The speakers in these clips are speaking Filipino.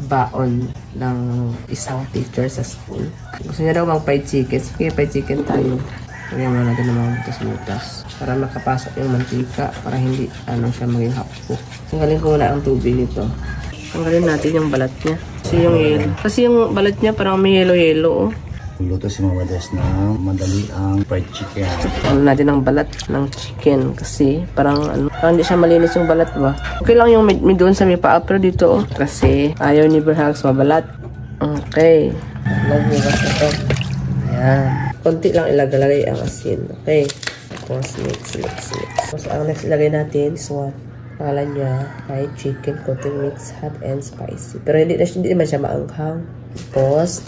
baon ng isang teacher sa school. Gusto niya daw mag-fried chicken. Sige, fried chicken tayo. Lagyan muna natin ng mga butas-butas para makapasok yung mantika para hindi siya maging hapko. Tanggalin ko muna ang tubig nito. Tanggalin natin yung balat niya. Kasi yung balat niya parang may yellow-yellow. Luto si Mama Des ng madali ang fried chicken. Ano natin ang balat ng chicken kasi parang hindi siya malinis yung balat ba. Okay lang yung may doon sa may paa pero dito kasi ayaw ni Berhags mabalat. Okay. Magbugas na ito. Ayan. Konti lang ilagay ang asin. Okay. Tapos mix. Tapos ang next ilagay natin is what? Pangalan niya fried chicken coating mix hot and spicy. Pero hindi naman siya maanghang. Tapos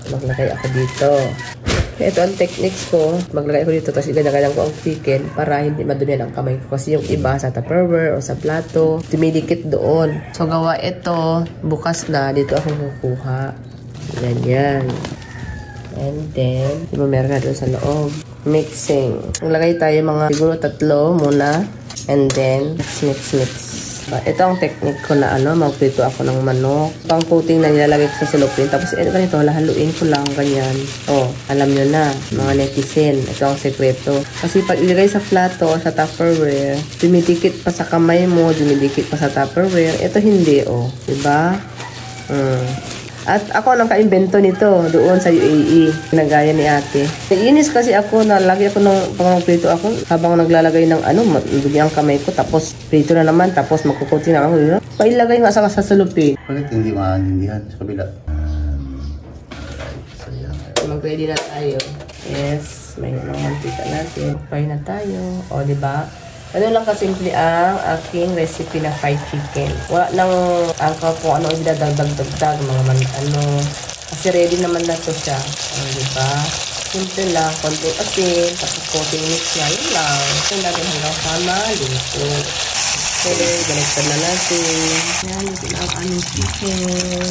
maglagay ako dito. Ito ang techniques ko. Maglagay ako dito tapos iganyan ko ang chicken para hindi madumihan ang kamay ko. Kasi yung iba sa Tupperware o sa plato, dumidikit doon. So gawa ito, bukas na, dito ako kukuha. Ganyan. And then, diba meron na doon sa loob. Mixing. Maglagay tayo mga siguro 3 muna. And then, mix. Ito ang technique ko na magprito ako ng manok. Pang coating na nilalagay ko sa cellophane. Tapos ganito, haluin ko lang ganyan. Alam nyo na, mga netizen. Ito ang sekreto. Kasi pag ilagay sa plato, sa Tupperware, dumidikit pa sa kamay mo, dumidikit pa sa Tupperware. Ito hindi, diba? At ako nang ka-invento nito doon sa UAE. Pinagaya ni ate. Naiinis kasi ako na lagi ako nung pangprito ako habang naglalagay ng bigyan ang kamay ko. Tapos prito na naman. Tapos magkukunti na ako. Pailagay nga sa cellophane. Bakit hindi maintindihan sa kabila? Mag-ready na tayo. Yes. May mantika natin. Fry na tayo. Diba? Ano lang kasimple ang aking recipe na fried chicken. Wala nang angka kung ano idadagdag-dagdag, kasi ready naman na to siya. Diba? Simple lang, konting asin, tapos coating mix na, yun lang. Ito natin hanggang sama, luto. Okay, baliktad na natin. Yan, ito na ang aming chicken.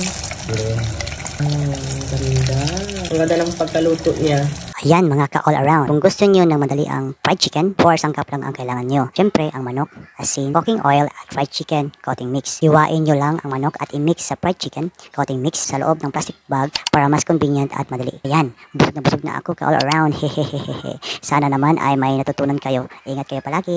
Ganda. Ang ganda ng pagkaluto niya. Ayan mga ka-all around. Kung gusto niyo ng madali ang fried chicken, 4 sangkap lang ang kailangan nyo. Siyempre, ang manok, asin, cooking oil at fried chicken coating mix. Hiwain nyo lang ang manok at i-mix sa fried chicken coating mix sa loob ng plastic bag para mas convenient at madali. Ayan, busog na ako ka-all around. Hehehehe. Sana naman ay may natutunan kayo. Ingat kayo palagi.